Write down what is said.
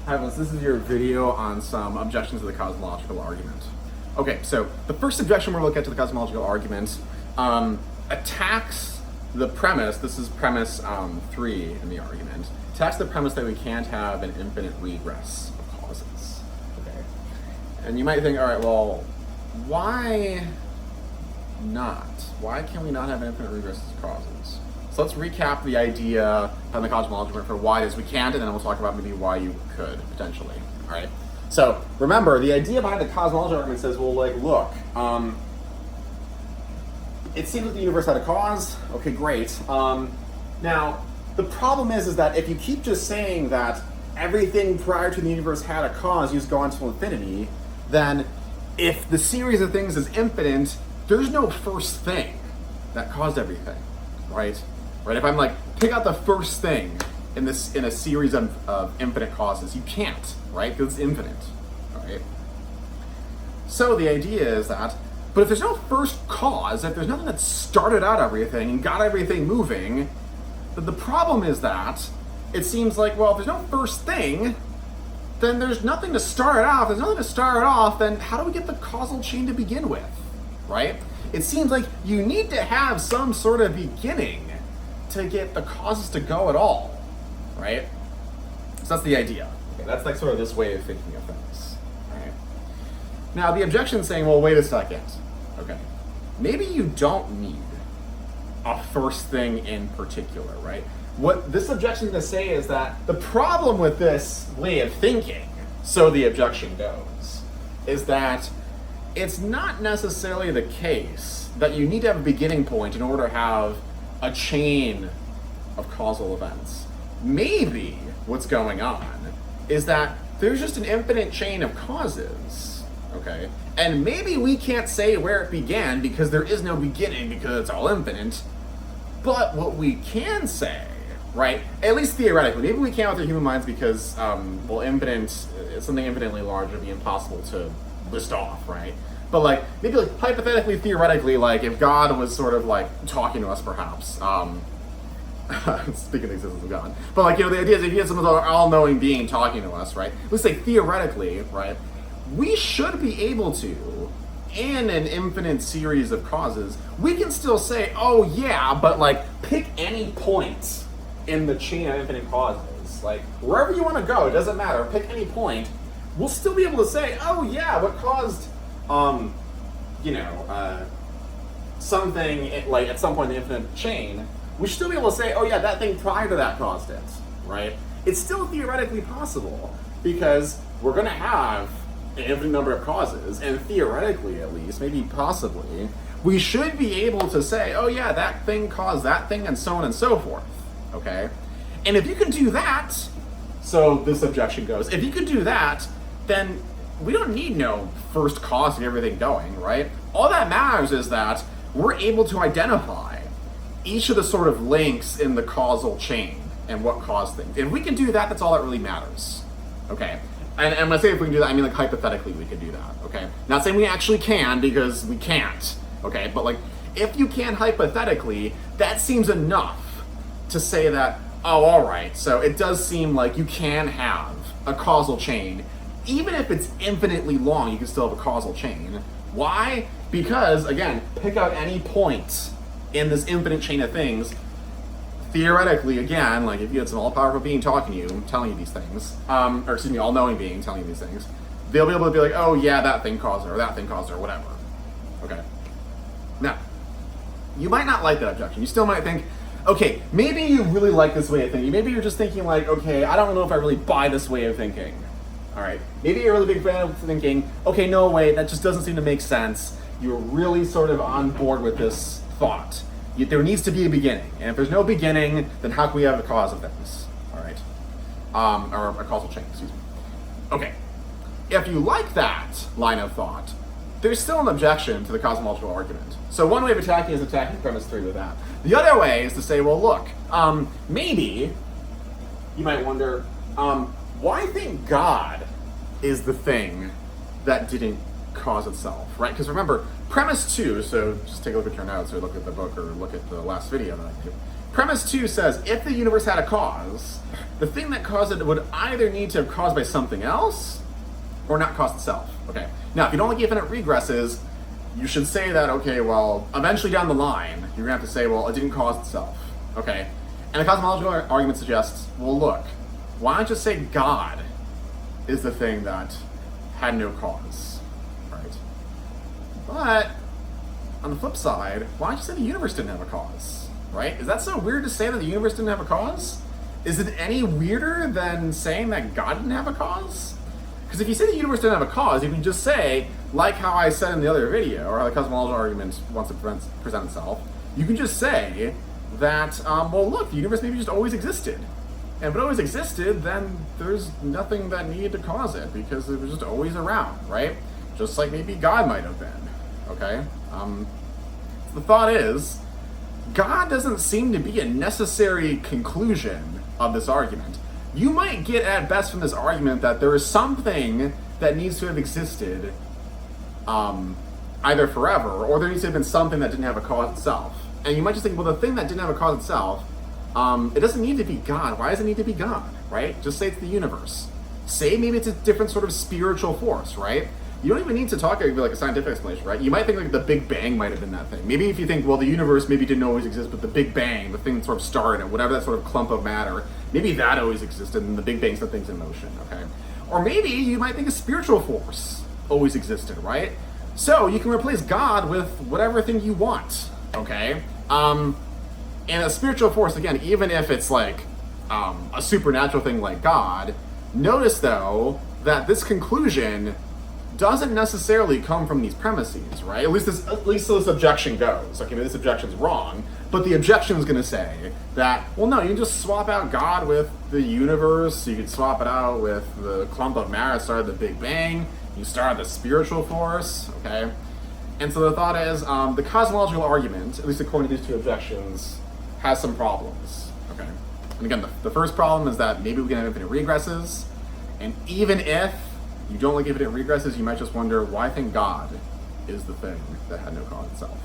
Hi, this is your video on some objections to the cosmological argument. Okay, so the first objection we're looking at to the cosmological argument attacks the premise, this is premise 3 in the argument, attacks the premise that we can't have an infinite regress of causes. Okay, and you might think, all right, well, why not? Why can we not have an infinite regress of causes? So let's recap the idea on the cosmological argument for why it is we can't, and then we'll talk about maybe why you could, potentially. All right. So remember, the idea behind the cosmological argument says, well, like, look, it seems that the universe had a cause. Okay, great. Now, the problem is that if you keep just saying that everything prior to the universe had a cause, you just go on to infinity, then if the series of things is infinite, there's no first thing that caused everything, right? Right? If I'm like, pick out the first thing in a series of infinite causes, you can't, right? Because it's infinite, right? So the idea is that, but if there's no first cause, if there's nothing that started out everything and got everything moving, then the problem is that it seems like, well, if there's no first thing, then there's nothing to start it off. If there's nothing to start it off, then how do we get the causal chain to begin with, right? It seems like you need to have some sort of beginning to get the causes to go at all, right? So that's the idea. Okay, that's like sort of this way of thinking of things, right? Now the objection is saying, well, wait a second. Okay, maybe you don't need a first thing in particular, right? What this objection is going to say is that the problem with this way of thinking, so the objection goes, is that it's not necessarily the case that you need to have a beginning point in order to have a chain of causal events. Maybe what's going on is that there's just an infinite chain of causes, okay? And maybe we can't say where it began because there is no beginning because it's all infinite. But what we can say, right, at least theoretically, maybe we can't with our human minds because, well, infinite, something infinitely large would be impossible to list off, right? But like, maybe like hypothetically, theoretically, like if God was sort of like talking to us perhaps, speaking of the existence of God, but like, you know, the idea is if he has some all-knowing being talking to us, right? Let's say theoretically, right, we should be able to, in an infinite series of causes, we can still say, oh yeah, but like pick any point in the chain of infinite causes. Like wherever you want to go, it doesn't matter, pick any point. We'll still be able to say, oh yeah, what caused something like at some point in the infinite chain, we should still be able to say, oh yeah, that thing prior to that caused it, right? It's still theoretically possible because we're going to have an infinite number of causes, and theoretically at least, maybe possibly, we should be able to say, oh yeah, that thing caused that thing, and so on and so forth, okay? And if you can do that, so this objection goes, if you can do that, then we don't need no first cause and everything going, right? All that matters is that we're able to identify each of the sort of links in the causal chain and what caused things. If we can do that, that's all that really matters, okay? And when I say if we can do that, I mean like hypothetically we could do that, okay? Not saying we actually can because we can't, okay? But like, if you can hypothetically, that seems enough to say that, oh, all right, so it does seem like you can have a causal chain. Even if it's infinitely long, you can still have a causal chain. Why? Because, again, pick out any point in this infinite chain of things. Theoretically, again, like if you had some all-powerful being talking to you, telling you these things, or excuse me, all-knowing being telling you these things, they'll be able to be like, oh yeah, that thing caused it, or that thing caused it, or whatever. Okay. Now, you might not like that objection. You still might think, okay, maybe you really like this way of thinking. Maybe you're just thinking like, okay, I don't know if I really buy this way of thinking. All right, maybe you're a really big fan of thinking, okay, no, wait, that just doesn't seem to make sense. You're really sort of on board with this thought. There needs to be a beginning, and if there's no beginning, then how can we have a cause of things? All right, or a causal chain, excuse me. Okay, if you like that line of thought, there's still an objection to the cosmological argument. So one way of attacking is attacking premise 3 with that. The other way is to say, well, look, maybe, you might wonder, why think God is the thing that didn't cause itself, right? Because remember, premise 2, so just take a look at your notes or look at the book or look at the last video that I did. Premise 2 says, if the universe had a cause, the thing that caused it would either need to have caused by something else or not caused itself. Okay. Now, if you don't like infinite regresses, you should say that, okay, well, eventually down the line, you're gonna have to say, well, it didn't cause itself. Okay. And the cosmological argument suggests, well, look, why don't you say God is the thing that had no cause, right? But on the flip side, why don't you say the universe didn't have a cause, right? Is that so weird to say that the universe didn't have a cause? Is it any weirder than saying that God didn't have a cause? Because if you say the universe didn't have a cause, you can just say, like how I said in the other video, or how the cosmological argument wants to present itself, you can just say that, well, look, the universe maybe just always existed. And if it always existed, then there's nothing that needed to cause it, because it was just always around, right? Just like maybe God might have been, okay? So the thought is, God doesn't seem to be a necessary conclusion of this argument. You might get at best from this argument that there is something that needs to have existed either forever, or there needs to have been something that didn't have a cause itself. And you might just think, well, the thing that didn't have a cause itself, it doesn't need to be God. Why does it need to be God, right? Just say it's the universe. Say maybe it's a different sort of spiritual force, right? You don't even need to talk like a scientific explanation, right? You might think like the Big Bang might have been that thing. Maybe if you think, well, the universe maybe didn't always exist, but the Big Bang, the thing that sort of started it, whatever that sort of clump of matter, maybe that always existed and the Big Bang set things in motion, okay? Or maybe you might think a spiritual force always existed, right? So you can replace God with whatever thing you want, okay? And a spiritual force, again, even if it's like a supernatural thing like God, notice though that this conclusion doesn't necessarily come from these premises, right? At least this objection goes. Okay, maybe this objection's wrong, but the objection is going to say that, well, no, you can just swap out God with the universe. You can swap it out with the clump of matter that started the Big Bang. You start the spiritual force, okay? And so the thought is, the cosmological argument, at least according to these two objections, has some problems, okay? And again, the first problem is that maybe we can have infinite regresses, and even if you don't like infinite regresses, you might just wonder, why think God is the thing that had no cause itself?